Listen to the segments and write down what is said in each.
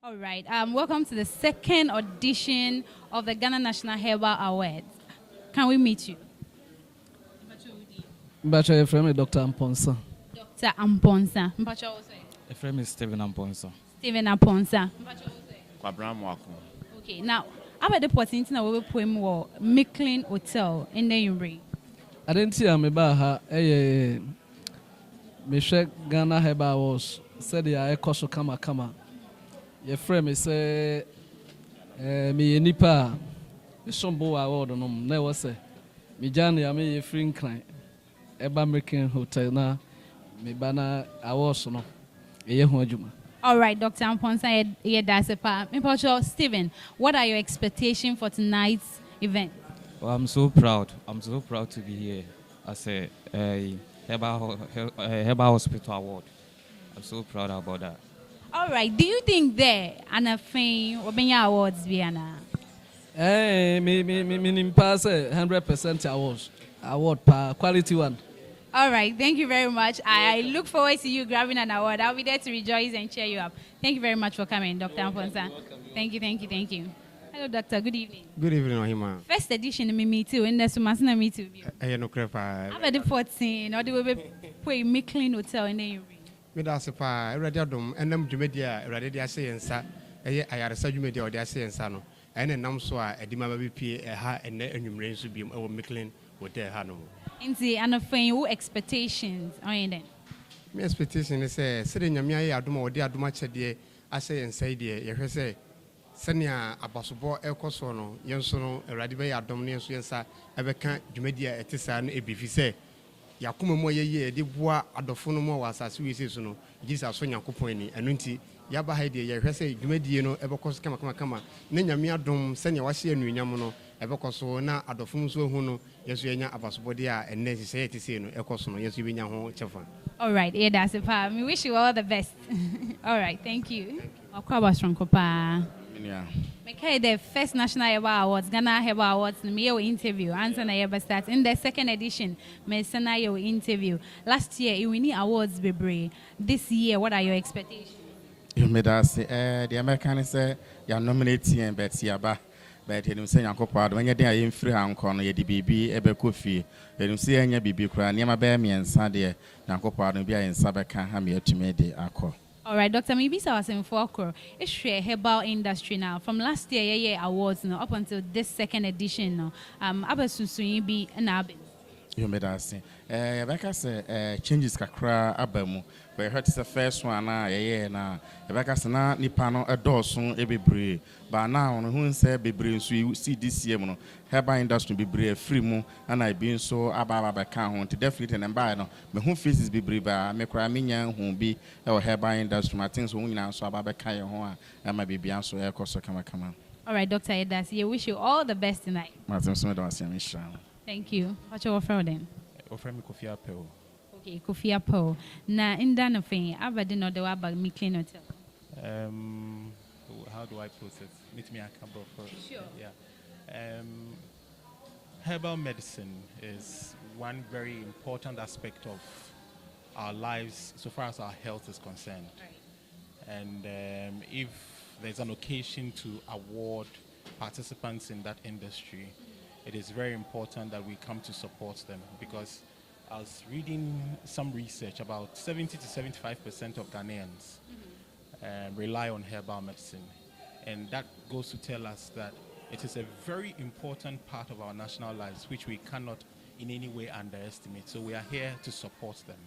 All right. Welcome to the second audition of the Ghana National Herbal Awards. Can we meet you? Mbacha friend Dr. Amponsa. Dr. Amponsa. Mbacha also. A friend is Steven Amponsa. Steven Amponsa. Mbacha also. Kwabram Wako. Okay. Now, how about the opportunity na we poem wo Micklin Hotel in the Yumri? I didn't see me ba ha me share Ghana Herbal Awards. Said ya ekoso kama. Your friend me say me nipa me sombo award no na wo say me jan ya me free clan eba American hotel na me bana awards no eye ho adwuma. All right, Dr. Amponsa, Steven, what are your expectations for tonight's event? Well, I'm so proud. I'm so proud to be here as a Herbal Hospital Award. I'm so proud about that. All right, do you think there and a fame or being awards Vienna? Me pass 100% award per quality one. All right, thank you very much. I look forward to you grabbing an award. I'll be there to rejoice and cheer you up. Thank you very much for coming, Dr. Amponsa. Thank you. Hello, Doctor. Good evening. Good evening, Ohima. First edition, me too. In the Sumasana, me too. I no crepa. I'm at the 14. Or the way we Micklin Hotel in the Me da sepa. Every adom. Endem jumedia. Every day I say ensa. I aresa jumedia or I say ensa no. Ene nam so a edima ba bi ha ene enwumre nso bi e wo Micklin Hotel ha no. Inti and a fame who expectations on then. My expectation is say nyame aye adom o de adom achede ase ensa de ye hwe say senia abasobo ekoso no yenso no awrade be adom ne yenso yensa ebeka dwumadia etisa no ebifi say yakoma mo yeye de boa adofo no mo wasase we sesu no Jesus so nyankopon ni eno nti yaba ha de ye hwe say dwumadie no ebekoso kama ne nyame adom senia wahye anunyam no ebekoso na adofo nso hu no yeso yenya abasobo de a enne sise etise no ekoso no yeso benya ho chefa. All right, yeah, that's it. We wish you all the best. All right, thank you. Akwaba Stronkopa. Okay, the first National Herbal Awards, Ghana Herbal Awards, me interview. Answer na Herbal start in the second edition. Me sana your interview. Last year, we need awards, baby. This year, what are your expectations? You made us say the American say you nominating Betsy Aba. But you say Uncle Pad when you're there in free Uncle, you baby ebe coffee. You say any baby cry near my bear me and Sunday. Uncle Pad will be in Sabaka, I'm here to make the accord. All right, Dr. Maybe I was in Folklore. It's share herbal industry now. From last year, awards now up until this second edition now. Abasusui be an abin. You made us say, Rebecca say, changes kakra abamu. We heard the first one na na. Rebecca say na nipano a dosun ebebre. But now who say bebre so you see this year no herbal industry bebre free mu and I been so ababa ka ho to definitely and buy no me who faces bebre ba me kra me nya ho bi e herbal industry ma things so nyina so ababa ka ye ho a ma bibia so e koso kama. All right, Dr. Edas, we wish you all the best tonight. Martin so me don see me sha. Thank you. What's your offer then? Offer me Kofi Apple. Okay, Kofi Apple. Na in that thing, Aberdeen or the Waba Micklin Hotel. How do I put it? Meet me at Campbell first. Sure. Yeah. Herbal medicine is one very important aspect of our lives so far as our health is concerned. Right. And if there's an occasion to award participants in that industry, it is very important that we come to support them, because I was reading some research about 70 to 75% of Ghanaians rely on herbal medicine. And that goes to tell us that it is a very important part of our national lives, which we cannot in any way underestimate. So we are here to support them.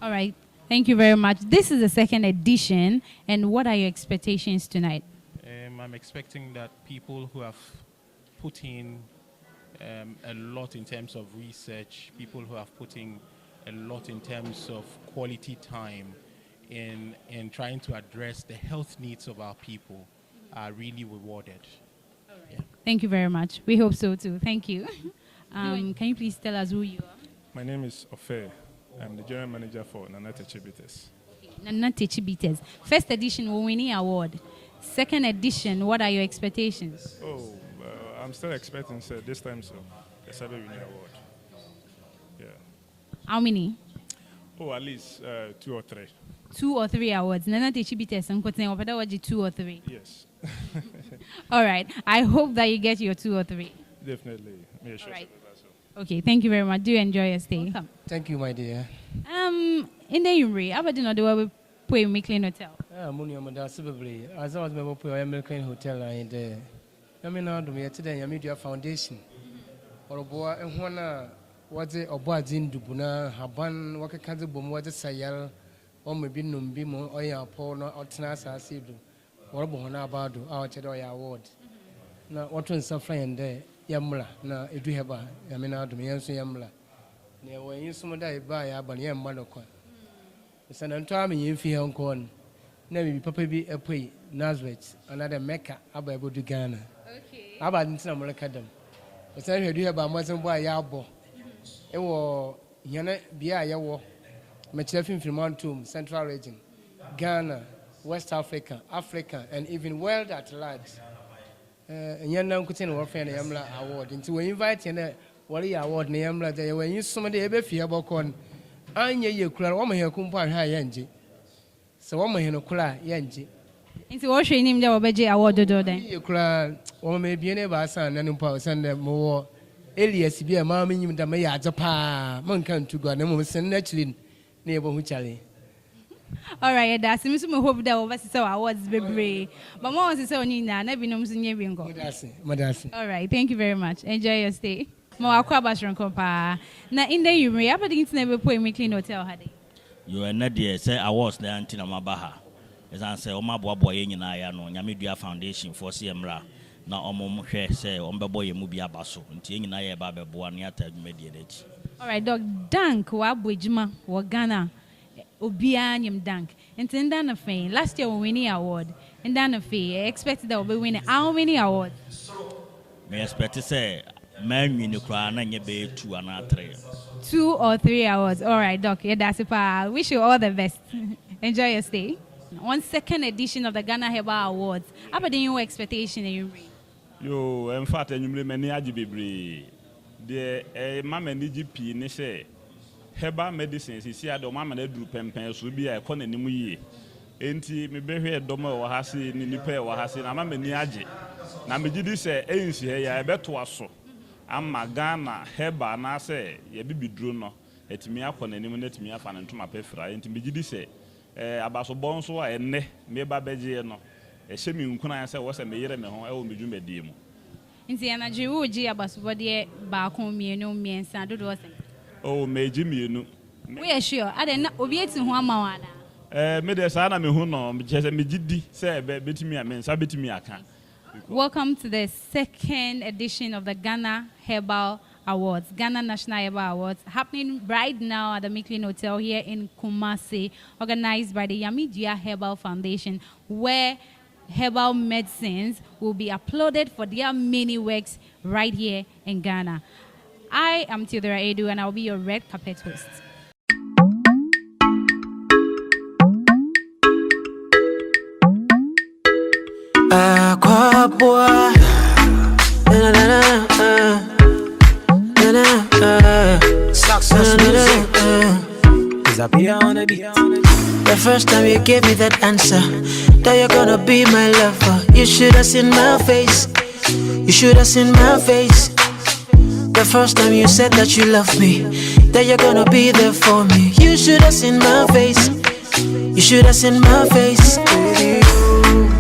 All right. Thank you very much. This is the second edition. And what are your expectations tonight? I'm expecting that people who have put in a lot in terms of research, people who have put in a lot in terms of quality time in trying to address the health needs of our people are really rewarded. All right. Yeah. Thank you very much. We hope so too. Thank you. Can you please tell us who you are? My name is Ofe. I'm the general manager for Nanate Chibites. Nanate Chibites. First edition, we win an award. Second edition, what are your expectations? I'm still expecting this time the Sabe Winnie Award. Yeah. How many? At least 2 or 3. 2 or 3 awards. Nana Tichibite and Kotin or 2 or 3. Yes. All right. I hope that you get your 2 or 3. Definitely. All right. Okay, thank you very much. Do enjoy your stay. Welcome. Thank you, my dear. In the Umri, Aberdeen or the way we pay McLean Hotel. Money on the Sibibly. As I was member for American Hotel and there. I mean, now do me today, your media foundation. Or a boy and one was it or boys in Dubuna, Haban, Waka Kazi Bum, was it Sayal, or maybe Numbimo, or your poor, or Tanasa Sidu, or Bohona Badu, our Chedoya award. Now, what was suffering there? Yamla, na edu heba yamina adum yenso yamla ne wo yin sumo dai ba ya ban yam ma lokwa sanan to am yin fi han kon na bi papa bi epoi Nazareth another Mecca aba ebodu Ghana okay aba ntina mo rekadam sanan edu heba mo sen bo ya abo e wo yana bia ya wo me chefin Fremantle Central Region Ghana West Africa Africa and even world at large. And you're now putting our friend Yamla award into we invite you what you award Yamla there when you somebody ever fear about con Anya you cry woman here kumpa high yanji. So woman here no cry yanji. Into what she named the Obeji award do then. You cry woman may be a neighbor son and power send them more Elias be a mammy in the Maya Japa Monkan to go and almost send naturally neighborhood Charlie. All right, that's me. So hope that over so awards baby. But more is so Nina, never knows in your bingo. All right, thank you very much. Enjoy your stay. More aquabashron compa. Now in the you up against never put McLean Hotel had. You are not there, say awards the Antina Mabaha. As I say, Oma Boy in Ayano, Yamidia Foundation for CMRA. Now Omo say Omba Boy Mubia Basso, until Naya Baba Buaniata mediate. All right, Dog Dank, Wabwijma, Wagana. Obianyam Dank. And in Dana Fay, last year we winning award. In Dana Fay, I expected that we'll be winning how many awards? Me expect to say, man, you crown and you be 2 and 3. 2 or 3 awards. All right, Doc. Yeah, that's it. I wish you all the best. Enjoy your stay. On second edition of the Ghana Herbal Awards. How about your expectation you read? Yo, in fact, you many ajibi. The mama NGP, ne say. Herbal medicines is here. The mama they do pempen so be a corner ni muye. Enti me be hwe domo wa hase ni nipa wa hase na mama ni age. Na me gidi say ensi he ya ebeto aso. Amma Ghana Herbal na say ye bibiduro no. Etimi akona ni mu na etimi afa na ntoma pefra. Enti me gidi say abaso bonso a enne me ba beje no. E hye mi nkuna ya say wo say me yere me ho e wo medwumadi mu. Enti anaje wo gi abaso bode ba kon mienu miensa dodo wo say. Oh, meji mienu. We are sure. I don't know. Obieti hu amawana. Me de sa na me hu no, me jese me gidi say betimi amen, sa betimi aka. Welcome to the second edition of the Ghana Herbal Awards, Ghana National Herbal Awards, happening right now at the McLean Hotel here in Kumasi, organized by the Yamidia Herbal Foundation, where herbal medicines will be uploaded for their many works right here in Ghana. I am Theodora Edu, and I'll be your red carpet host. The first time you gave me that answer, that you're gonna be my lover, you should have seen my face. You should have seen my face. The first time you said that you love me, that you're gonna be there for me, you should have seen my face. You should have seen my face.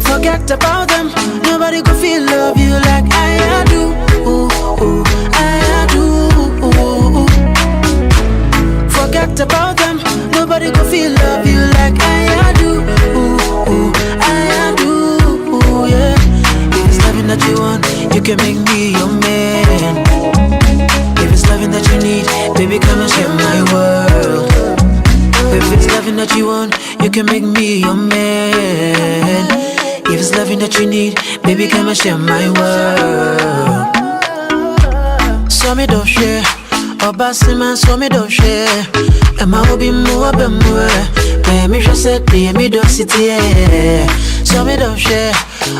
Forget about them. Nobody could feel love you like I do. Ooh, ooh, I do. Ooh. Forget about them. Nobody could feel love you like I do. Ooh, ooh, I do. Ooh, yeah. If it's loving that you want, you can make me your man. If it's loving that you need, baby, come and share my world. If it's loving that you want, you can make me your man. If it's loving that you need, baby, come and share my world. So me don't share, Obasima, so me don't share. And I will be more than more. Me just said, me don't sit here. So me don't share,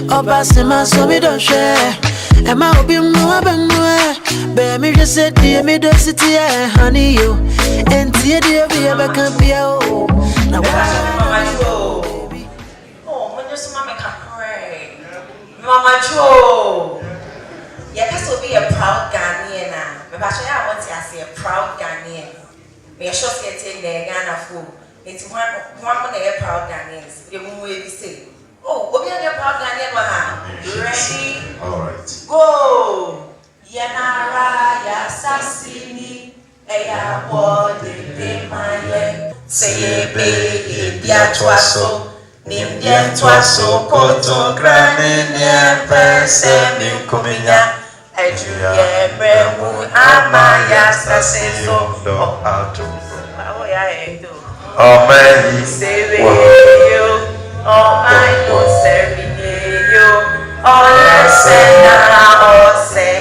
Obasima, so me don't share. And I will be more than more. Baby, just said, me don't sit here, honey, you. And dear, we ever can't be out. Mama Joe. Oh, when you see Mama Capre. Mama Joe. You can be a proud Ghanaian now. But I want to say a proud Ghanaian. Me sure say take the Ghana food. It's one of the proud Ghanaians. You will be say, oh, we are the proud Ghanaian. Ready? All right. Go. Yanara ya sasini eya body de maye say be bia twaso nim bia twaso koto grane ne pese mi komenya ejuye bremu amaya saseso Do out. oh ya edo Amen. say you oh my no serving you oh yes na say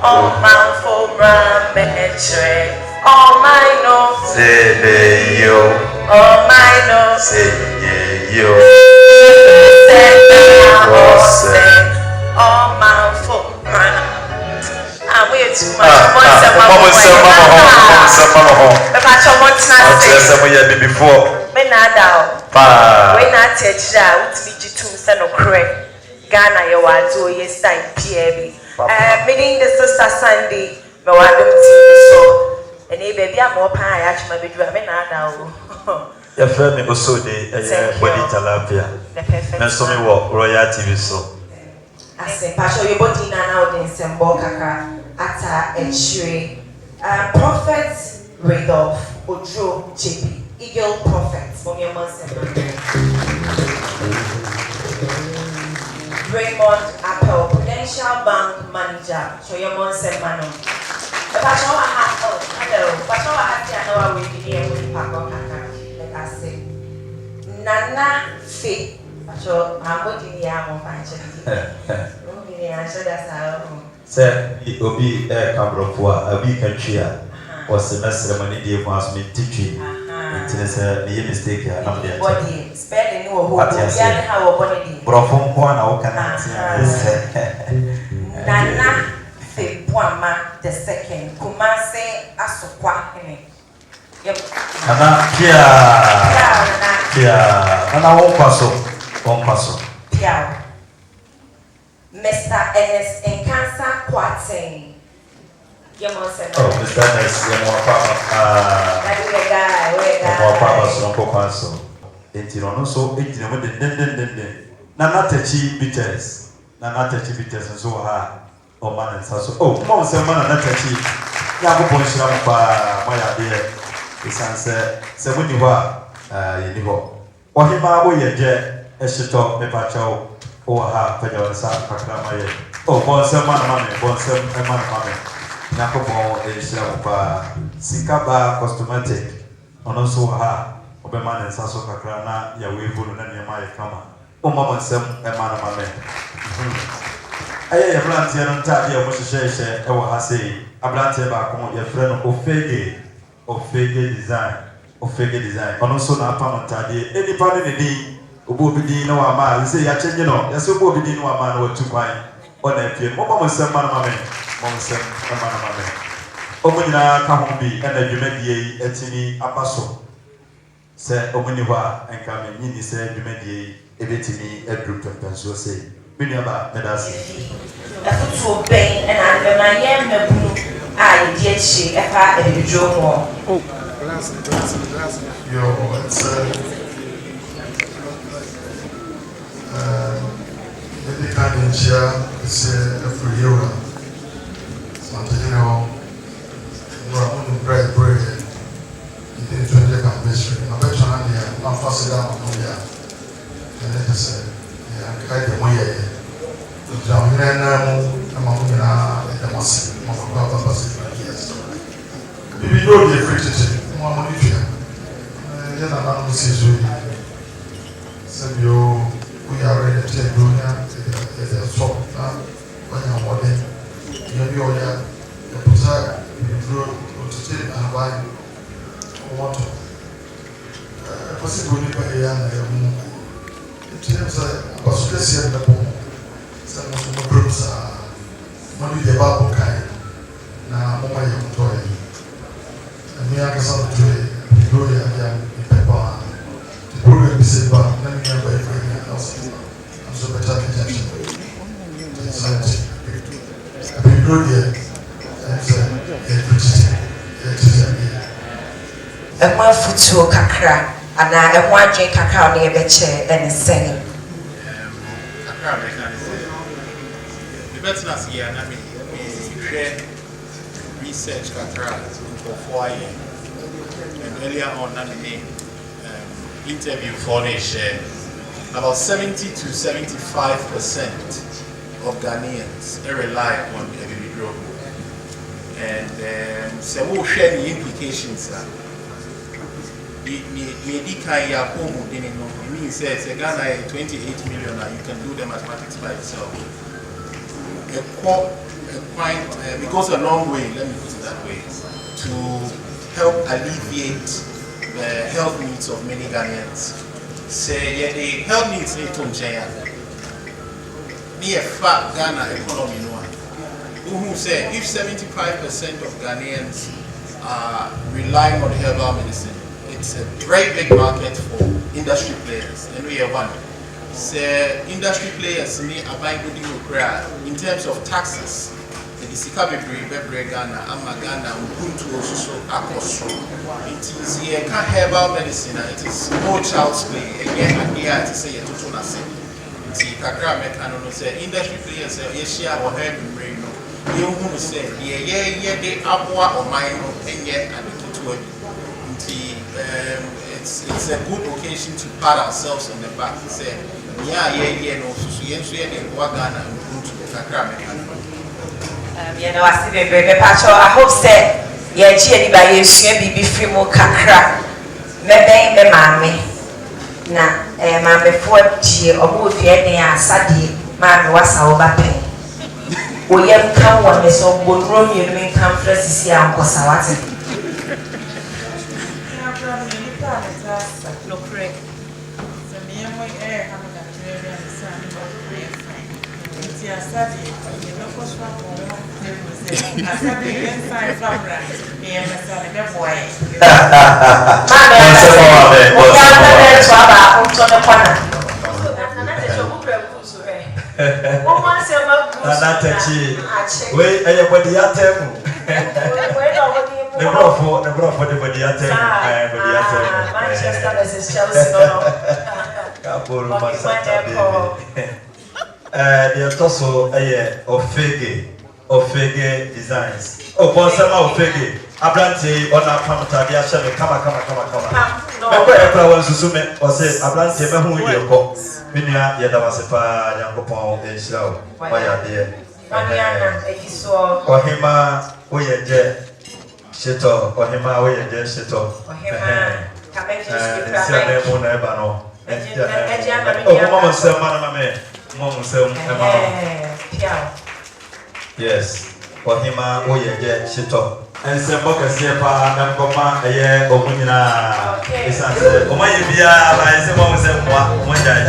oh man for brand metre oh my no Say you. oh my no Say you. say oh man for brand ah we too much Mama say before. me na da we na teacher utimi jitum se no kre Ghana ye wazo ye side PB meaning the sister Sunday me wadum TV so and e baby am opa ya chima bedura me na da o Your friend me also de body talapia. Me so me wo Royal TV so. Ase pasho your body na odin sembo kaka ata echire prophet Radolf Ojo JP Eagle Prophet from your Raymond Appel, Prudential Bank Manager, Shoyamon Semano. The Pacho hello, Pacho I will be here with Paco Kaka, let us say. Nana Fe, Pacho, I'm going to the arm of Sir, it will be a camera for a week and cheer or semester money dear was me teaching. It's a mistake here. Body, spelling what how body. Brofon one, how can I Nana Februama the second, Kumase Asokwa. Nana, Nana won't pass. Piao. Mr. Ernest and Cancer Quatain. Oh, Mr. Ernest, you're more power, so it's no so it's the Nana Techi bitters, Nana Techi bitters, and so hard. Oh, man, and so oh, Mom, some man, Nana Techi. Yago Ponsham, my dear, his answer, say when you are, you know, or him, I will yet, a shito, a pacho, or ha, Pedro, San Pacramaye. Oh, bon, some man, bon, some man, Nakopo is Sikaba cosmetic, and also ha, Oberman and Sasso Kakrana, Yawivu, and Yamai Kama. Oh, Mamma, some a man of my man. I have planted on Tadia, which is a Hase, a planted back on your friend of Fege design, and also Napam Tadia, any part of the day, Obobidi no man, say, I change, you know, there's a Bobidi no man or 2 pine on a pier. Mamma, some man of my man. Monsen, a man of my man. Omina Kahumbi and a Jumedi etini apaso. Say Ominiwa and Kami, Nini said Jumedi, Ebetini, a group of pencil say, Minaba, Medasi. A foot for pain and I am a blue. I did she a part of the Joe. Oh, glass. Yo, it's the kind of chair, it's a free euro. You know, bread, you didn't drink the mystery. I'm better than the I'm fussing down on the and then I said, yeah, I can't wait. The down here and I'm the Mossy, Mama yes. Maybe you don't be afraid to say, Mamma, if you then I'm not seeing you. Said you, we are ready to take you here. There's a shop when you're walking. Maybe all your possession, you grow to stay and buy water. Possibly, by young, it seems a possibility of the home. Some of the groups are money the Bible kind. Now, Mama, you toy. And me, I can sort of do it. You go here, young people. be said, but let me get away from here. I'm so better attention. I've been good here. And one foot to Kakra, and I want Jay Kakra near the chair and saying, the better here, and I mean, share research Kakra for 4 years. And earlier on, I mean, interview for the share about 70 to 75% of Ghanaians rely on heavy drug. And so we'll share the implications. It means Ghana 28 million, you can do the mathematics by yourself. It goes a long way, let me put it that way, to help alleviate the health needs of many Ghanaians. Say, yeah, the health needs need to change. Be a fat Ghana economy, no one. Who say if 75% of Ghanaians are relying on herbal medicine, it's a very big market for industry players. And we are one. Say industry players need a buying in terms of taxes. The Sikabe Ghana, Amagana, Ubuntu also Akoso. It is here herbal medicine and it is no child's play. Again, and here to say a total see Kakra Mekano say industry players say Asia or Herb Brain. You who say, yeah, they abwa or mine and yet and the two. It's a good occasion to pat ourselves on the back and say, yeah, no, so you and Wagana and Ubuntu Kakra Mekano. You know, I see the baby patch. I hope that you're cheering by you, be free more Kakra. Maybe me mammy. Na mammy 40 or more, yeah, Sadi, mammy was our baby. We have come one is of good room, you may come first here and Kosawati. No, correct. So, me and my air have a very son, but we are studying. You know, what's wrong? I said, the inside from right. Me and my son, the boy. Anatachi, wait, everybody at them. The bro for the body at them. Manchester versus Chelsea. The Tosso, Ofege designs. Oh, Bonsama Ofege. Ablante on our Pamata, they are showing, come. Remember, was Susume or say, Ablante, who will go. Minia, Yadavasipa, Yankopon, and Slow. Why are there? Ohima, we are jet. Shito, Ohima, we are jet. Shito. Ohima, yes, Ohima, we are jet. Shito. And some bookers here, and Poma, a year, Omunina. It's answered. Oh, my, you are, I say, one day.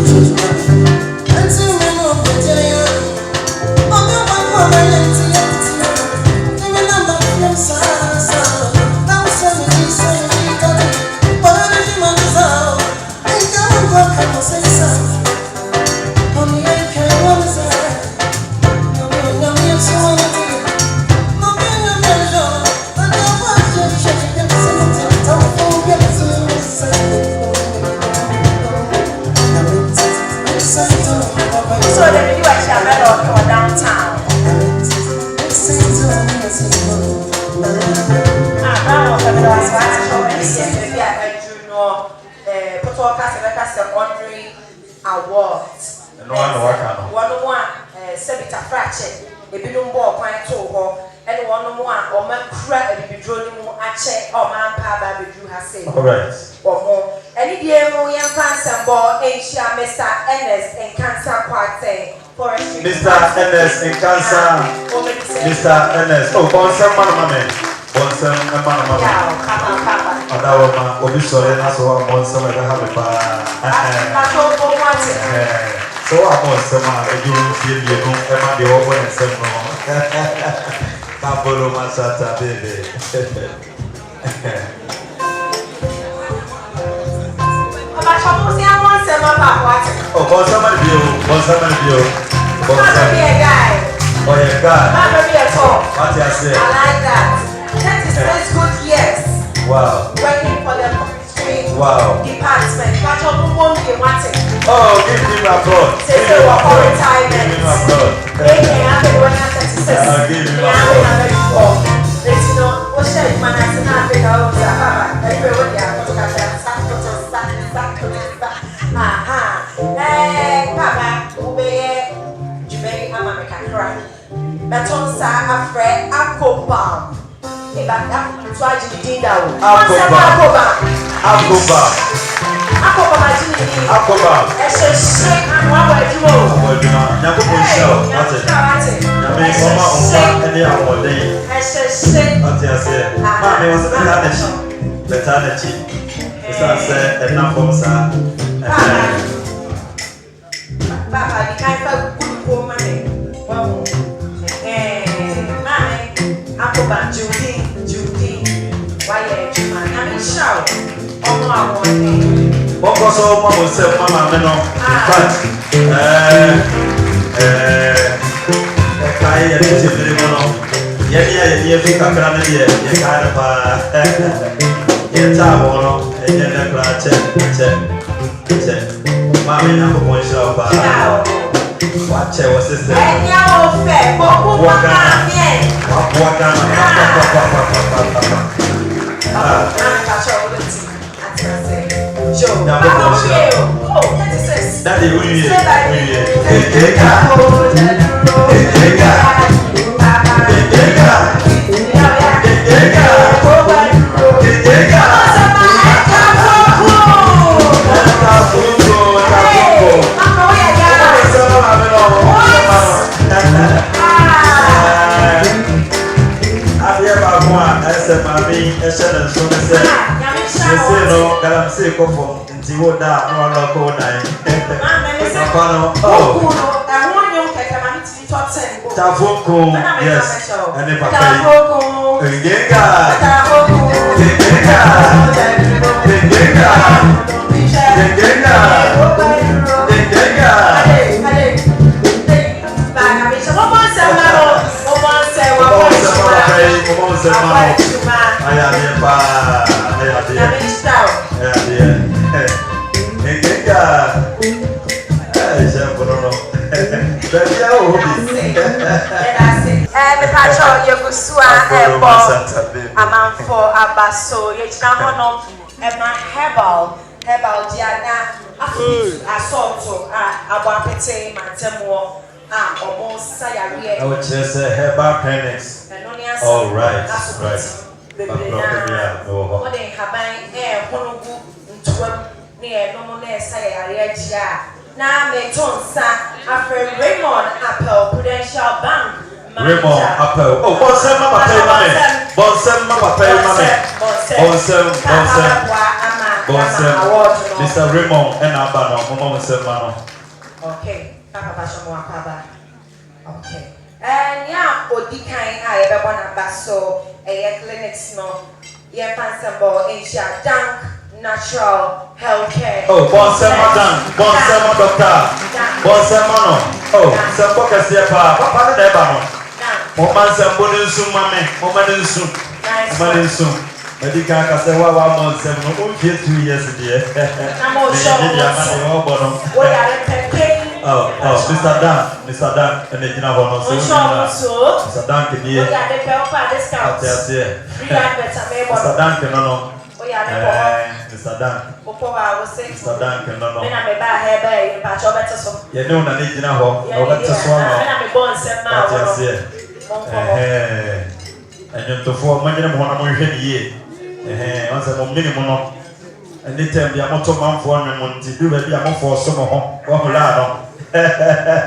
I'm talk as a honorary awards. No one. One more, Sebita Frache, a binumbo, quite to and one more, or man crack and be drawing a check or man papa, you have said. All right. Or more. Any dear young cancer ball, Asia, Mr. Ennis, and Cancer Party. Mr. Ennis in Cancer. Mr. Ennis. Oh, Bonsam Manamame. Bonsam Manamame. Adawama, Obisore, and so on, Bonsam and so I'm on some you feel you know, Emma the open and some Capolo Masata, baby. Oh, Bonsam you. Oh, yeah, God. What you say? I like that. That is 6 good years. Wow. Working for the forestry department. Oh, give him a applause. Give him a applause. Give him a applause. Give him a applause. Betonsa afre akobam. Eba so ajini dinda o. Akobam ajini ni. Akobam. Ese anwa wajumo. Wajuma. Nyako poncho. Ate. Nyame oma ene awode. Ese. Ate ase. Ma me wasa betanechi. Esa se ena pomsa. Papa di kai fa kuko mane. Wow. Akobam Judy. Why Juma? I mean show. Boko so mama say mama me no. In fact, kai e ti fere mo no. Ye fi kakra na ye kai pa. Ye ta wo no, ye na kra che. Mama na ko pon show pa. Watch your sister. Enya o fe, boku mama bien. Waka Daddy, who you Tafoko, yes, and if Pacho Yogusua Amanfo Abaso Yechina Emma Herbal Diana Assault Abapete Mantemo almost Sayari. I would just say Herbal clinics. All right. What they have by Honogu near Nomone Sayari. Now, Metonsa after Raymond Apple Prudential Bank. Raymond Apple. Oh, Bonsam Mama Pay Money. Bonsam. Mr. Raymond and Abano. Mama Semano. Okay. Papa Bashamo. Okay. And yeah, Odikai, I ever want to basso a clinics no. Yeah, Pansabo, Asia, Dank. Natural healthcare. Oh, Bonsema doctor. Bonsema no. Oh, Sempo kese pa. Papa de ba no. Mama Sempo nsu mame. Mama nsu. Medical kase wa Bonsem no. O fie 2 years there. Na mo show. Oh, Mr. Dan, and the Gina Bono. Mr. Dan can hear. Mr. Dan can know. Mr. Dan. Mr. Dan can no. Me na me ba Herbal in pa cho better so. You know na need na ho. No better so no. Me na me bon sem ma wo. And to for money mo na mo hwe ni ye. Once mo minimum no. Anytime bi amoto man for me mo nti bi ba bi amofo so mo ho. Wo hola no. Me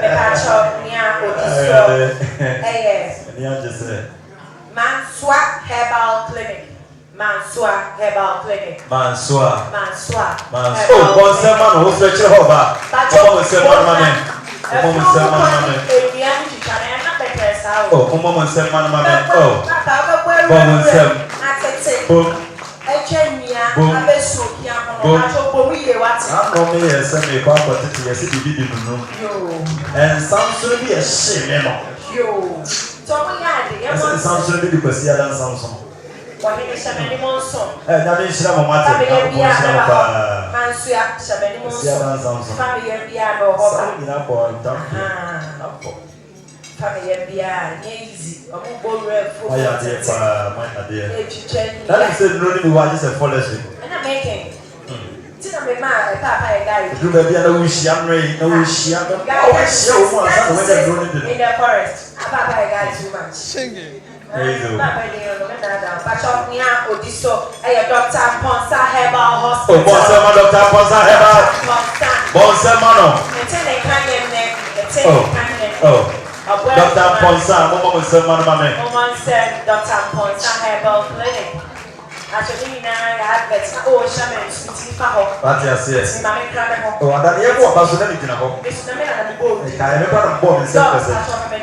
pa cho nia odiso. Ni anje se. Manswa Herbal Clinic. Manswa Herbal Clinic. Manswa. Oh, bon sema no wo fetche ho ba. Mo sema no mame. Mo sema no mame. Oh, mo sema no mame. Oh. Bon sema. Boom. I'm me yes me kwa kwa tete yes bibi no. And Samsung bi e she me no. Yo. So mo ya de. Samsung bi kwasi ya dan Samsung. Wahine shameni monso. Nyame nhyira mo mate. Mansuya shameni monso. Familia bia no hoba. Ina ko ntam. Familia bia easy. Omo borue fu. Aya de pa my idea. Echicheni. That is no ni wa just a policy. Na making. Tina me ma papa e guy. Do be bia na wo hia mre, na wo hia. O hia wo mo asa no we dey no ni. In the forest. Papa e guy too much. Singing. Pachonia Odiso, Dr. Ponsa Herbal Hospital. Oh, Ponsa, Dr. Ponsa Herbal. Ponsa, Mano. Dr. Ponsa, Mama said, Mama. Mama said, Dr. Ponsa Herbal Clinic. Actually, I have better. Oh, Shaman, sweetie, Faho. What you say? Oh, and then you go about to them in a home. It's the man at the boat. I remember the boat in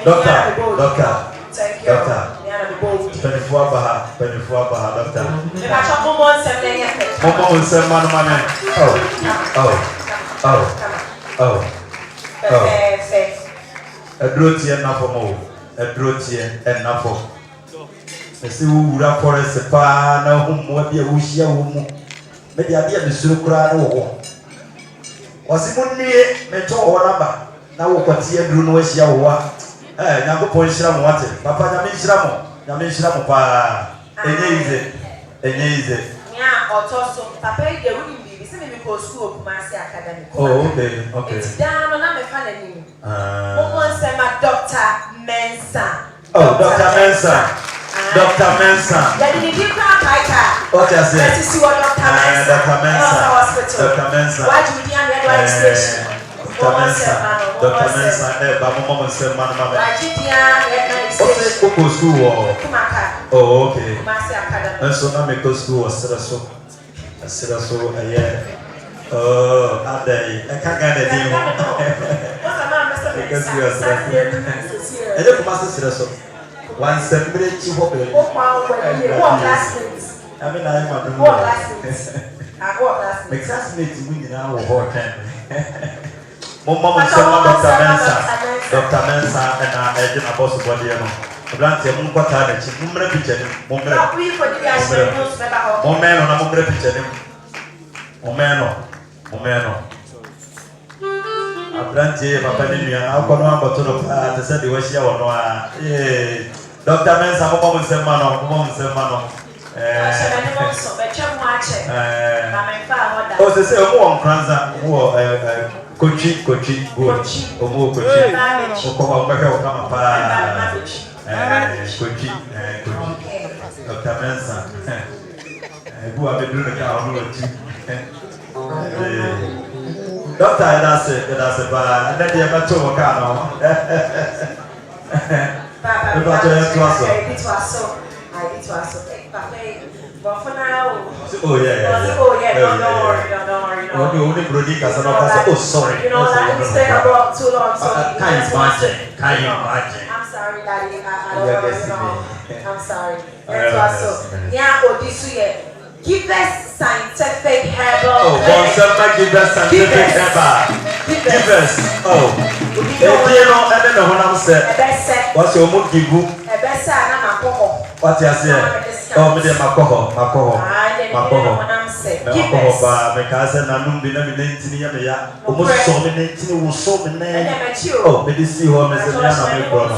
Doctor. Thank you. Doctor. 24 baha, doctor. Momo unse manu mame. Oh. Edrotie na fomo. Edrotie na fo. Esi wura forest pa na humu bia wo hia wo mu. Me dia bia mesuru kura na wo. Wasi munnie me to wo namba. Na wo kwati edru no hia wo wa. Nyankopon hira mo wate. Papa nyame hira mo pa. Enye ize. Nya otoso papa e de wuni bibi se me ko school Kumasi Academy. Oh, okay. It's down na me fa na ni. Mo say ma Dr. Mensa. Oh, Dr. Mensa. Dr. Mensa. Ya di ni kwa kaika. What you say? Let's see what Dr. Mensa. Dr. Mensa. Why do we need to station? Dr. Mensa, ba mama say man mama. Okay, school oh, okay. And so now me go school Seraso. Oh, and I can't get it. Because you are Seraso. And you come Seraso. One separate you hope. I mean, I'm a classmate win now or 10. Mama said, Dr. Mensa, and I did a boss of body. Grant your moon quarter, and she won't repeat it. Momeno. A brandy, Papa Nimian, I'll come on to the part, said the way she or no. Dr. Mensa, Mom said, Mano. Oh, they say, oh, on Kranza, Kochi, good. Omo Kochi. Okoma mbaka okama pa. Kochi. Dr. Mensa. Who have been doing the car on the Doctor, that's it, and then you have to work out. For now. Oh yeah. Don't worry. Only Brody Casanova. Oh sorry. You know, let me stay abroad too long. So can't imagine. I'm sorry, Daddy. I don't know. I'm sorry. That's also. Yeah, Odisuye. Give us scientific herbal. Oh, give us scientific herbal. Give us. Oh. You know, and then the one said. What's your mood give you? What you say? Oh, me de makoho. Ba me ka se na num bi na me ntini ya me ya. O mo so me ntini wo so me na. Oh, me de si ho me se me na me bro no.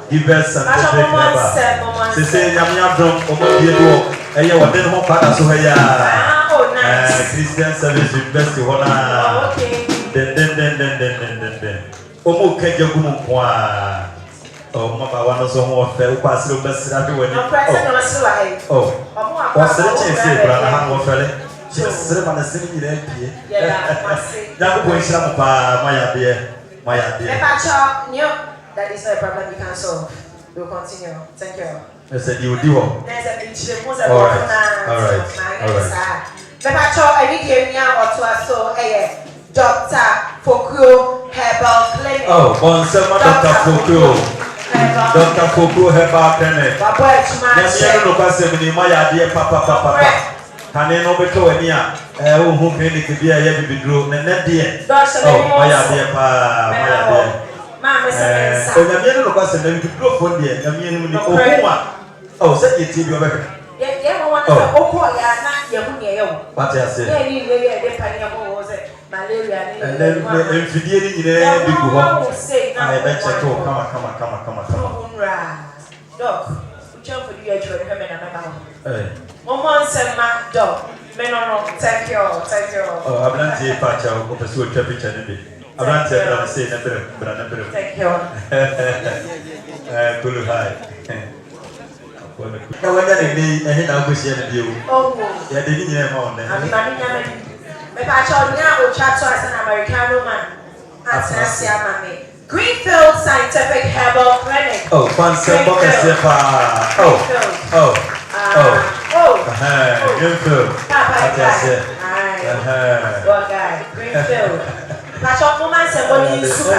Give us scientific herbal. Se nyam drum o mo die do. ɛyɛ wɔde no ho pada so ha ya oh nice Christian Service University hɔ na den omo kaja gu mu ko a oh mama wa no so ho fɛ wo pasre wo basira bi wani no present no se wa hai oh wa sere chense bra na ha wo fɛle sere ma na sere nyira pie yeah masi ya ko nhyira mo pa maya de me pa cho new that is not a problem we can solve we will continue thank you I said you do there's a bit most of all right me pa cho any game nya oto aso Dr. Fokuro Herbal Clinic. Oh, Bonsema Dr. Fokuro. Dr. Fokuro Herbal Clinic. Nyamia no kwa semini maya de papa. Kane no beto ani a wo hu clinic bi a ya bibidro ne de. Oh, maya de maya de. Ma me se nyamia no kwa semini bibidro fo de nyamia no ni ohuma. Oh, say it bi obeka. Yeah, one say okwo ya na ye hu ne ye wo. What you say? Yeah, ni we de pani ya wo say malaria ni. And then mfidie ni nyine bi gu ho. I bet check o kama. Doc, uchem for you actually me na me ba. Eh. Momo nsema doc. Me no thank you. Oh, ablanti pacha o pesu o twa picture ni bi. Ablanti ablanti say na bere. Thank you. Kulu hai. Na wanya ni ehe na gosia na bio. Oh. Ya de ni nyine ma on na. Abi ba ni nyame. Me pa cho nya o chat so as an Americano man. Atnasia mame. Greenfield Scientific Herbal Clinic. Oh, fancy box pa. Oh. Greenfield. Atnasia. Good guy. Greenfield. Pacho mo man se boni nsu.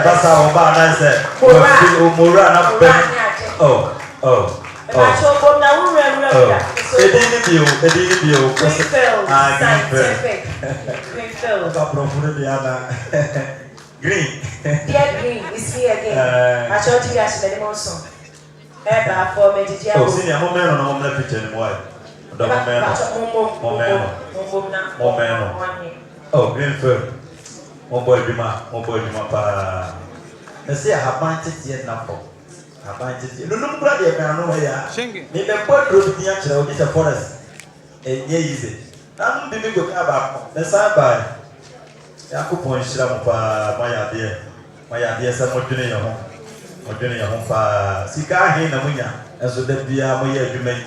That's how ba na say. Mora na be. Oh. Pacho bom na wura. Edini bio. Greenfield Scientific. Greenfield. Green. Dear Green is here again. Pacho ti ya se le mo so. Eba for me di oh, senior moment no moment picture ni why. Oh, Greenfield. Mon boy Bima pa. I say I have my tete na for. No brother no ya. Me be boy road ni a chere o forest. Enye easy. Na no bi go ka ba. Na sa ba. Ya ko pon hira mo pa maya de se mo dwene ye ho pa. Sika he na munya. Enso da bia mo ye adwuma yi.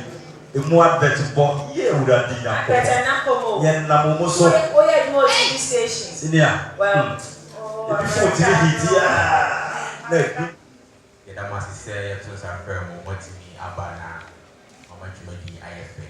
Emu advert bo ye ewura di nya ko. Ye na mo so. Oh yeah, no TV station. Senior. Well, before TV hit ya. Yeah, that must say you to some firm what me abana how much money IFA.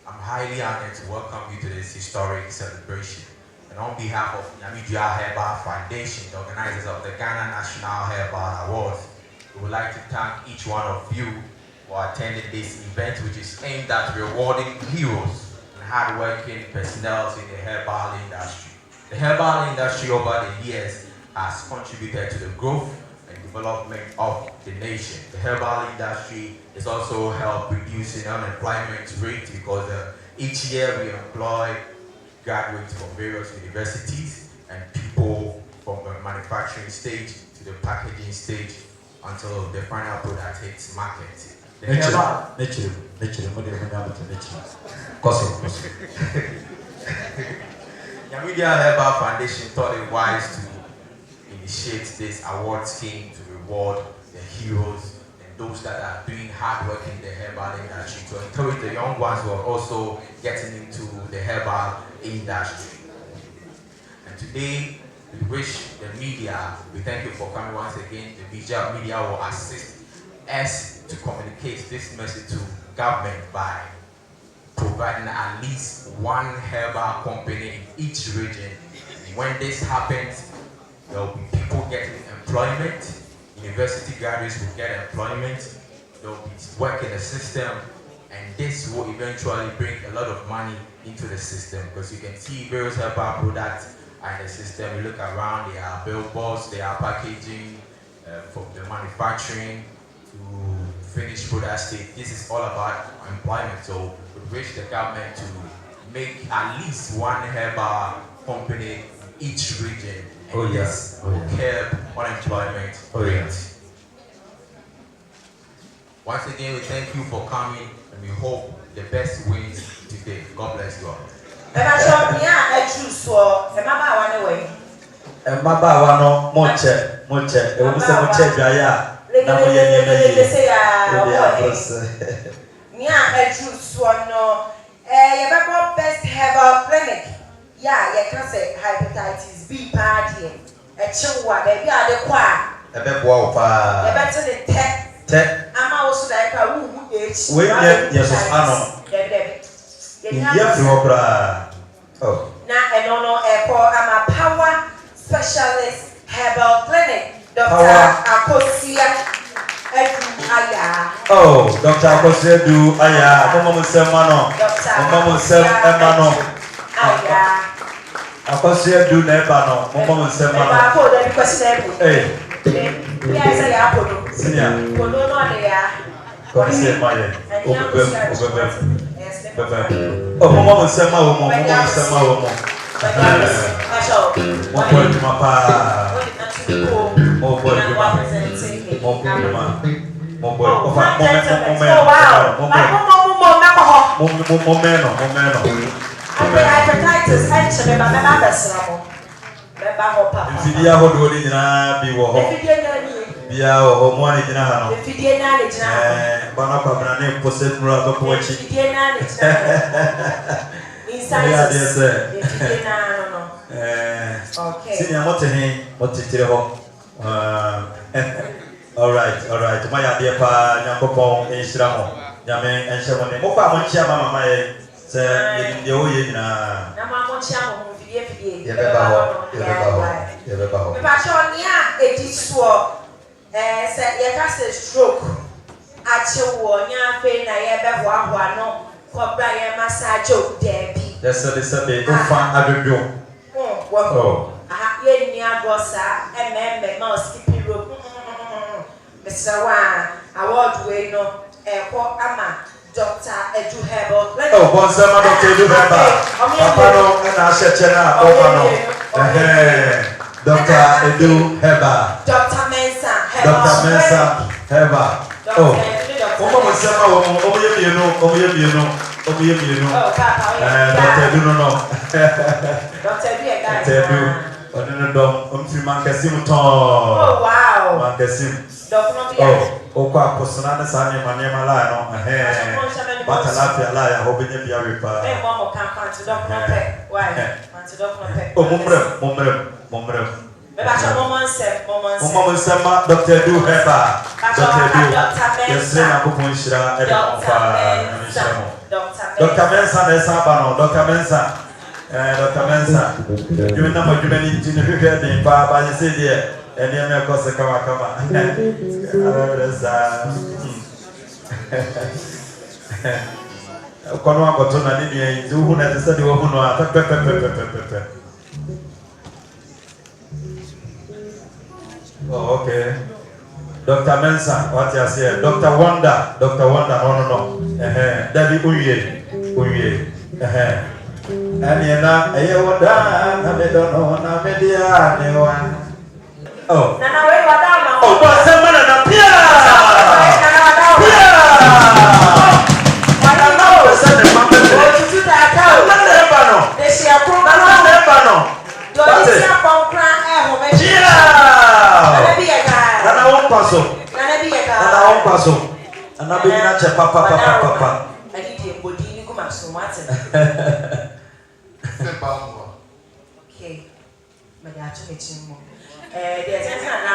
I'm highly honored to welcome you to this historic celebration. And on behalf of Namibia Herbal Foundation, the organizers of the Ghana National Herbal Awards, we would like to thank each one of you for attending this event, which is aimed at rewarding heroes and hardworking personnel in the herbal industry. The herbal industry over the years has contributed to the growth and development of the nation. The herbal industry is also helped reducing unemployment rate because each year we employ graduates from various universities and people from the manufacturing stage to the packaging stage until the final product hits market. The Namibia Herbal Foundation thought it wise to initiate this award scheme to reward the heroes and those that are doing hard work in the herbal industry, to encourage the young ones who are also getting into the herbal industry. And today, we wish the media, we thank you for coming once again. The media will assist us to communicate this message to government by providing at least one herbal company in each region. And when this happens, there will be people getting employment, university graduates will get employment, there will be work in the system, and this will eventually bring a lot of money into the system, because you can see various herbal products are in the system. You look around, there are billboards, there are packaging, from the manufacturing to finished product state. This is all about employment, so we wish the government to make at least one herbal company in each region. And this will curb unemployment rate. Once again, we thank you for coming, and we hope the best wins today. God bless you all. Maba no moche e wo se moche dwaya na mo ye ni Nia eju so no ye be best herbal clinic. Yeah, you can say hepatitis B party. E chiwa be bia de kwa. E be boa pa. E be te te. Ama wo so dai pa wu h. We ye so ano. Ye fi wo bra. Oh. Na enono e ama power specialist herbal clinic. Dr. Akosia Edu Aya. Oh, Dr. Akosia Edu Aya. Mama Musemano. Mama Musemano. Aya. Akosia Edu Nebano. Mama Musemano. Apo da question ebu. Eh. Yeah, say ya podo. Senior. Podo no de ya. Akosia Maye. Oh, Mama Musemano. Mama Musemano. Okay. All right. My dear pa, nyakopon enshiramo. Nyame enshiramo. Mo pa mo nchia mama mai se ye o ye nyina. Na ma mo nchia mo fidie. Ye be ba ho. Me pa cho nia edi so se ye ka se stroke. Ache wo nya fe na ye be ho ahoa no kobra ye massage o debi. That's be ufa adodwo. Oh. Aha ye ni agosa emme ma skipping rope. Mr. Wan, award we no ama Dr. Edu Herbal. Oh, Bonsama Dr. Edu Herbal. Papa no na shechena Papa no. Dr. Edu Herbal. Dr. Mensa Herbal. Oh. Omo Bonsama omo ye mienu. Oh, Papa. Dr. Edu no. Dr. Edu guys. Dr. Edu. Odino dom mankasim ton. Oh wow. Mankasim. Oh, okwa posona na sa nyema la no batalapia la ya hobenye bia wepa mama kan fanti doc no pe why fanti doc no pe momrem me ba cha mama nsema Dr. Edu Herbal Dr. Edu yes na ko ponshira e ba fa Dr. Mensa na saba no Dr. Mensa you na mo jumeni jini hwehwe den pa ba yese de eni eme kosa kama kono akoto na nini ya izu na tsadi wo huno ata pepe. Oh, okay. Dr. Mensa, what you say? Dr. Wonder, no. Daddy Uye. Ani na eye wonder na me dono na me dia ne wa. Oh. Nana we wadama. Oh, boss man na pia. Wadama we say the mama. Oh, tutu ta ka. Na never no. They share program. Na never no. Do this ya konkran ho me. Yeah. Na be ya ga. Na won paso. Na be ya ga. Na won paso. Na be na che papa. Ani die body ni kuma so mate. Okay. Mariachi mechimu. There's na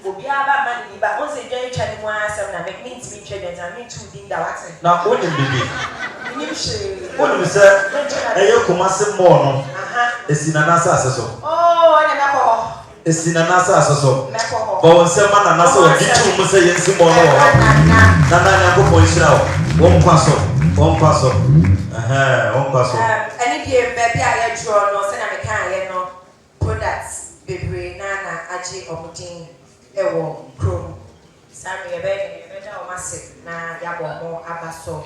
obi aba man ni ba on se join chani mo asem na make me to trade and me too din da wate. Na o dem bibi. Nim she. O dem se eye kumase mo no. Aha. Esina na asase so. Oh, ana na ko. Esina na asase so. Na ko. Ba won se ma na so o gitu mo se yensi mo no. Na nya ko po nhira o. Won kwaso. On kwaso. Any day baby I draw no say na me kan ye no products bebre na aje omudin ewo chrome sami e be da o mase na ya bo mo abaso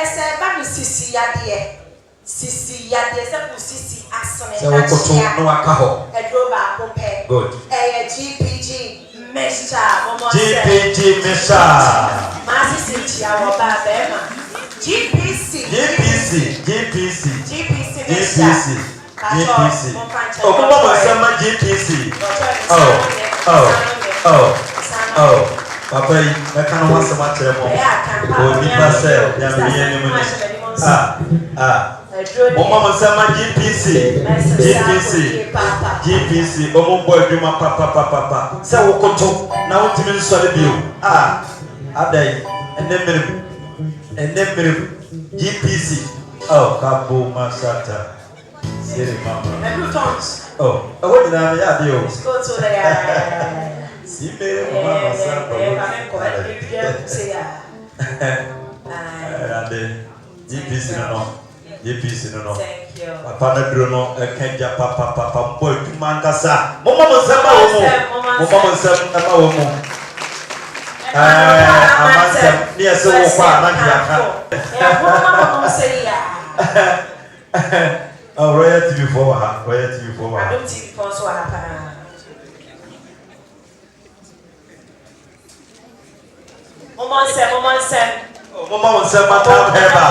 se ba mi sisi yade se ku sisi asone na chia no aka ho e dro ba ko pe good GPG mixture GPG mixture GPC. Oh, Mama Sama GPC. Oh. Papa, I can't want so much. Oh, Nipa said, Mama Sama GPC. Oh, boy, do my papa. So, Koto, now to me, solid you. Aday, and then GPC. Oh, Kabu Masata. Siri Mama. Oh, what did I do? Let's go to the GPC no. Thank you. Papa Bruno, Kenya Papa, boy, Mankasa. Mama near so far, oh, royalty before her. I don't see before so happen. Mama said, Madam Herbal.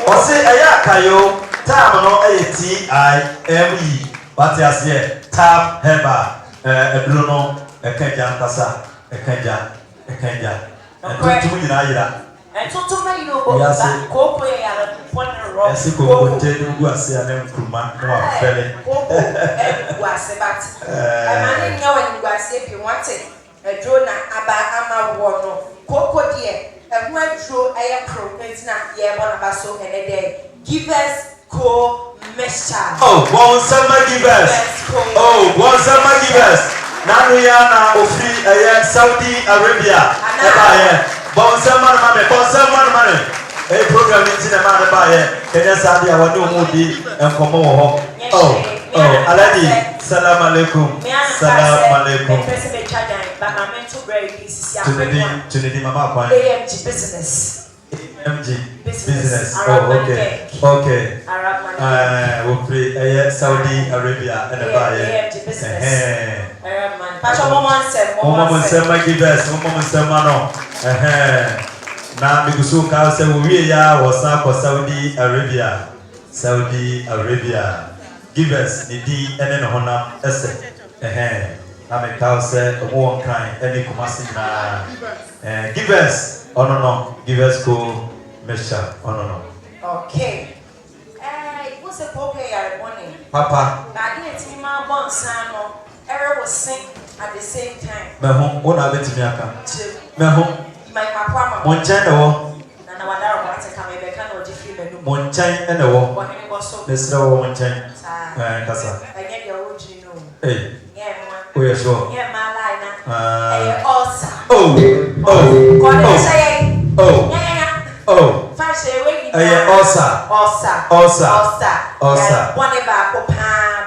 Or say, Ayakayo, Tam no ATIME, but yes, yeah, Tam Herbal, a Bruno, a Kenyan Kasa, a Kenya, and to me, and to me, you know, yes, Go to was a name to man, no, fairly. Was about a man in knowing was if you wanted a drone about Ama Warno, Coco dear, and one true air programs not yet one of us so in a day. Give us co-mesha. Oh, one summer give us. Oh, one summer give us. Nariana of free Saudi Arabia. Bon summer money. A program in the man by Kenya Saudi, our new movie, and Komo. Oh, Aladi, Salam alaikum. Salam alaikum. To the Mama, AMG business. AMG business. Oh, okay. We'll play Saudi Arabia and the AMG business. Mama said, my give us, Mama said, Mano. Now, because so can say we was for Saudi Arabia. Give us the D and then honor essay. Now, my cow said, a war kind, any commercial. Give us, no, give us go, Mesha, no. Okay. What's the poker morning? Papa. I didn't my one son, Error was sing at the same time. My home, what are they to me? My home. Monchan the war. Monchan and the war. Let's know Monchan. Casa. Hey, we are sure. Osa. One about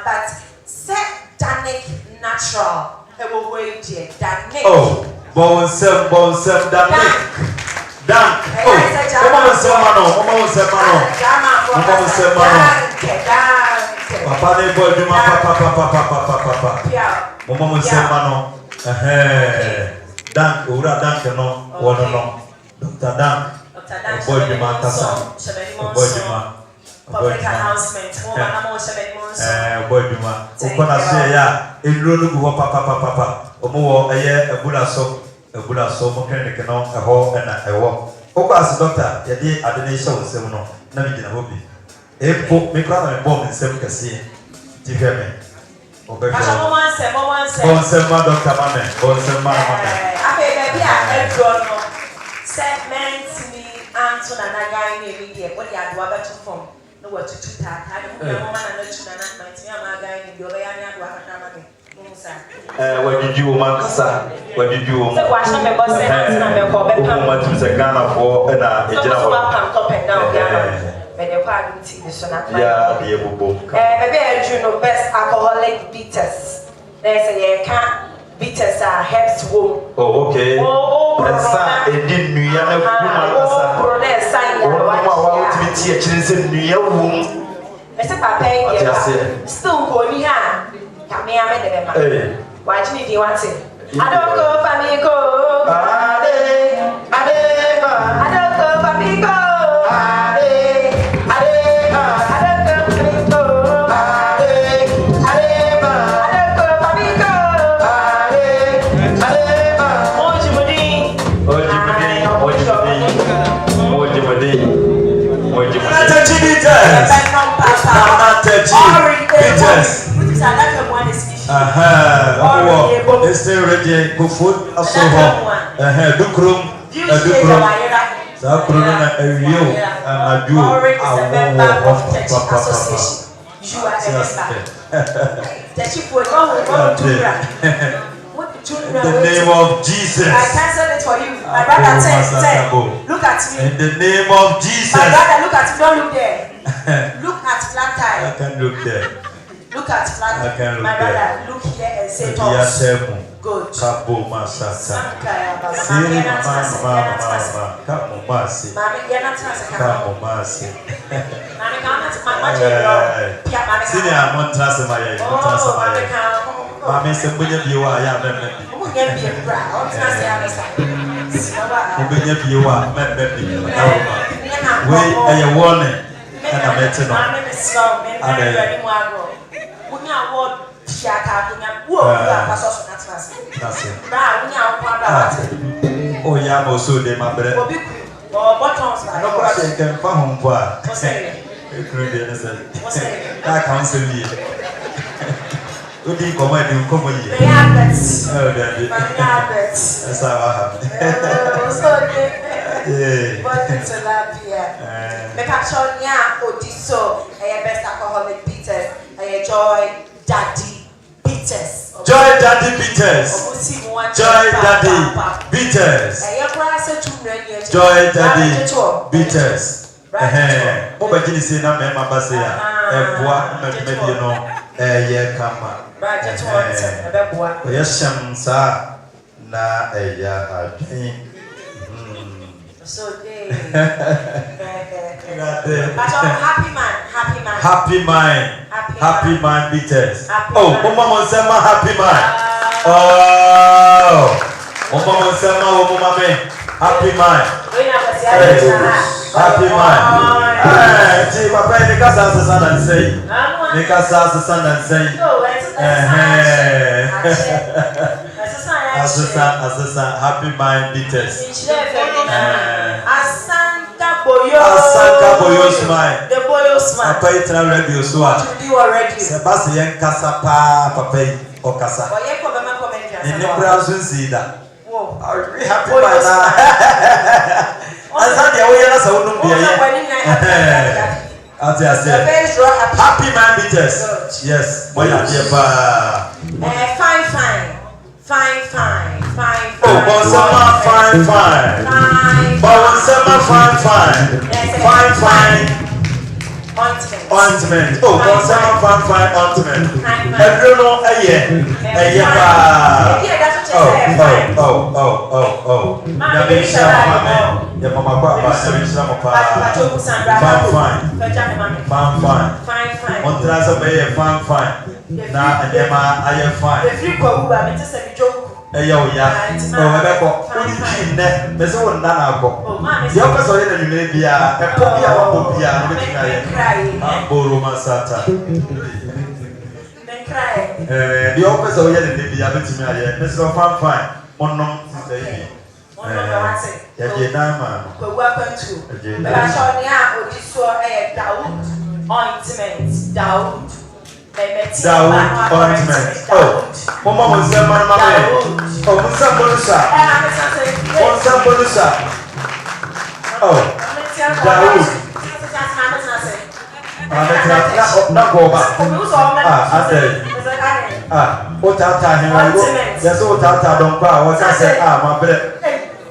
but set Danik natural. It will wait here. Danik. Oh. Bon sem, Dank. Oh, Papa, they boy, do my papa. Mama say, Mano. Dank, Ura Dank, no, Dr. Dank. Boy, do my casa. Public announcement. Boy, do my. Okona say, yeah, in Lulu, papa. Omo a bula so mo clinic no e ho na e wo oko as doctor ye dey adene show nsem no na bi gina hobi epo me kra na me bomb nsem kase ti hwe me obe hwe bon nsem ma doctor ma me bon nsem ma ape be bia e draw no segment ni anto na na guy ni bi dey o dey adwa ba to form no what to ta no mo ma na tu na na ma ti ma guy ni bi o be ya ni adwa ka ma me. What did you want, sir? What did you want? Ghana for and a general top and down Ghana. Yeah, the able best alcoholic bitters. There's a can bitters are herbs wool. Oh, okay. Oh, it didn't know you're still going here. Hey. Why do you want it? I don't go, family go. I don't It's still ready. Go food. Also, Dukrum. Sakuruna Erio and Adu you are a in the name of Jesus. I cancel it for you. My brother, look at me. In the name of Jesus. My brother, look at me. Don't look there. Look at flat tire. I can't look there. Look at flat tire. I can't look my there. brother, look here and say toss. Good. Kabo masata. Siri mama. Kabo masi. Kabo masi. Sini amon trase maya. Mami sembunya biwa ya membe. Sembunya biwa membe. We aye warning. Kana metino. Oh, yeah, also de my bread. No, but I can come home. I can't say me. You didn't come and you come here. Oh, daddy. That's how I have. Welcome to Latvia. The caption, yeah, Odiso, best alcoholic bitters, Joy Daddy Bitters. Joy Daddy Bitters. Joy Daddy Bitters. Joy Daddy Bitters. What about you say na me mabase ya? Eboa me no ye kama. Yes sham sa na ya adin. So happy man bitters. Oh, mama sema happy man. Oh, mama sema mama me happy man. Happy man. Ti papa ni kasa sana nsei. Ni kasa sana nsei. Asasa happy man bitters. Asaka boyo smile. The boyo smile. Papa itra radio so a. Sebasi yen kasa pa papa o kasa. Ni bra so nzida. We happy man na. Asa dia we na sa wonum dia ye. Ati ase. Happy man bitters. Yes, boy dia pa. Fine. Oh, Bonsama fine. Bonsama fine. Ointment. Oh, Bonsama fine ointment. Everyone aye pa. Oh. Nyamisha mama. Ya mama kwa nyamisha mama. Fine. On traza be fine. Na anyama aye fine. Eya oya ebeko oni twinne mese wonna na akọ ya opeso ye na nyime bia epo bia wabo bia no betina ye amboro masata the opeso ye na bia betina ye mese fine onnom sister ya je na ma ko wa kwantu ba sha oni a odiso Dawood ointment Dawood ointment. Oh, mama was there, mama. Oh, Musa. Oh, Dawood. Not go back. What out him? Yes, what out don't cry. What I say, my bread.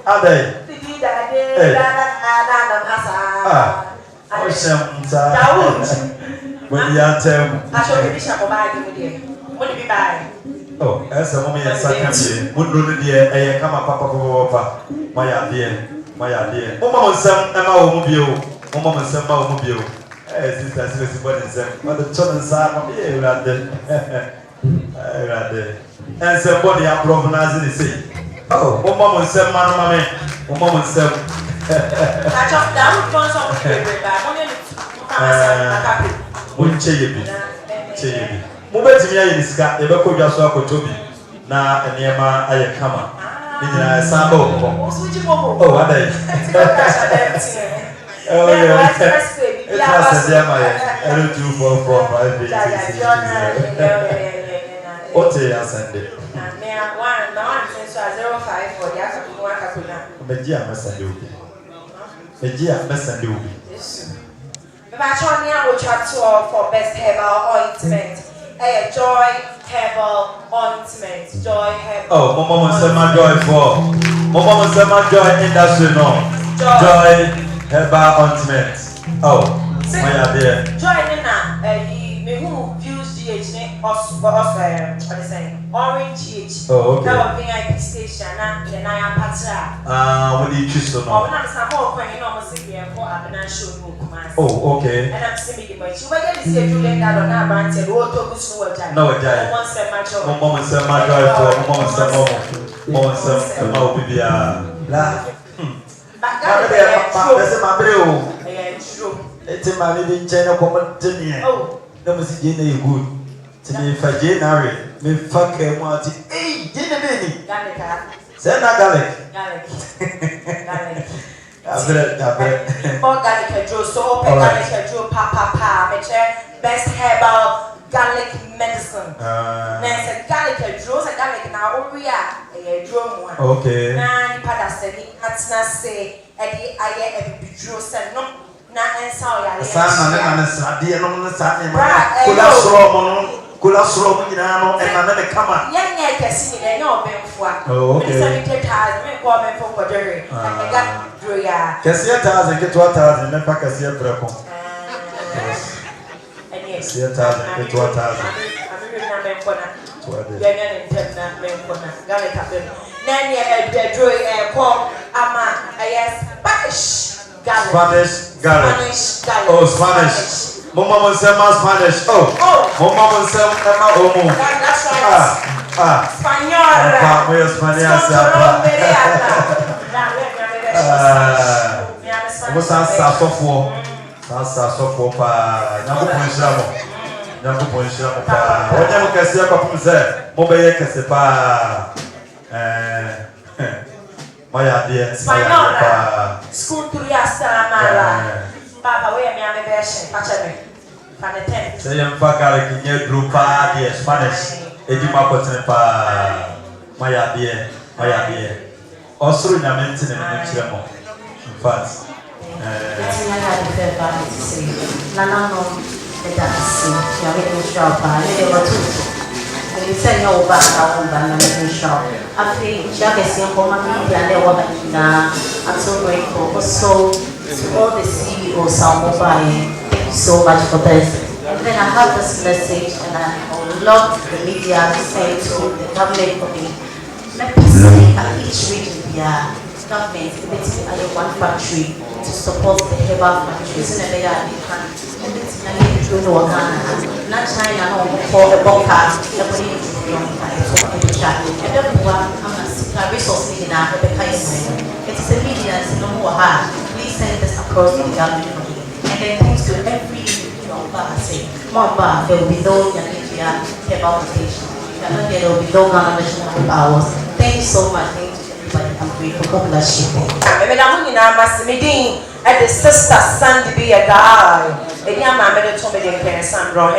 Are they? Dawood. When you are telling I shall be bishop of buying you. What do you buy? Oh, as a woman, yes, I can see. Would do the dear, come up, papa, my dear. Mama was some mobile. Mama was some mobile. Sister, what is them? But the children are here, rather. And somebody are provenazing the sea. Oh, mama was some mamma. Mama was some. I chopped down for some favorite. Cheyebi. Mubetimi aye nisika ebeko dwaso akotobi na enema aye kama. Nina samba okko. Oh, adai. Oh, yeah. was a damn 24458. What day I send it? One since 05 for the other one. Media Messandu. Media Messandu. Machonia will chat for best herbal ointment. Joy herbal ointment. Joy herbal. Oh, Mama said my joy for. Mama said my joy industry no. Joy herbal ointment. Oh, my dear. Joy Nina, me who views GH, what they say, Orange GH. Oh, okay. That was VIP station, and I am Patra. What do you choose to know? Oh, I'm some more when you know, I'm sitting here for a banana show. Oh, okay. And I'm seeing much. You might see you let that on our branch and what to go to. No, it died. One said my joy. Mama said my joy for. Mama said Mama said my baby. La. That's my bill. It's my little channel comment. Oh, that was Jenny good. To me, if I January, me fuck him what it. Hey, Jenny. Send a garlic. Garlic. I bet. Organic Joe, so organic Joe, papa, best herbal garlic medicine. There's a garlic Joe's a garlic now, a drum one. Okay. Now, you put us a say, Eddie, I get a Joe said no, not and sorry. Son, and a dear on the Sunday. Kula slow me now and another come on. Young can see it and no ben for. Oh, okay. I call me for Jerry. I got Droya. Cassia Taz and get 1,000 and then pack a sea breakfast. And yes, see 1,000 and get 1,000. I'm remembering for that. Garlic up there. Nanny, a Droy, call Ama, yes, Spanish garlic. Spanish garlic. Spanish garlic. Oh, Spanish. Mama said my Spanish. Oh, Mama said Emma Omo. That's right. Spanish. We're Spanish. What's that for? That's for pa. Namu ponshamo. Namu ponshamo pa. Onye mo kese pa pumse. Mo be ye kese pa. Maya die. Spanish. School to Yastamala. Papa, where me am a version? Catch me. Fanny. Say I'm fagari kinye group pa die Spanish. Ejima potene pa. Maya die. Osuru nyame ntine me nkyere mo. In fact. I had a fair body to say. Nana no, the dance. You are making shop. You were too. You said no back down and making shop. I feel Jack is young for my media and they were I'm so grateful. Also, to all the CEOs of Mobile, thank you so much for this. And then I have this message, and I would love the media to send to the government for me. Let me see at each region their government committing one factory to support the herbal factories in the area. Not China, no, for the bunker, everybody is doing it. Resources in our it's a media, it's no more hard. Please send this across to the government for me. And then thanks to every say, Mamba, there will be no Yanitia herbal station. There will be no national powers. Thank you so much. Thank you everybody. I'm grateful. God bless you. At the sister Sandy be a guy. And your mamma told me they can't stand, bro.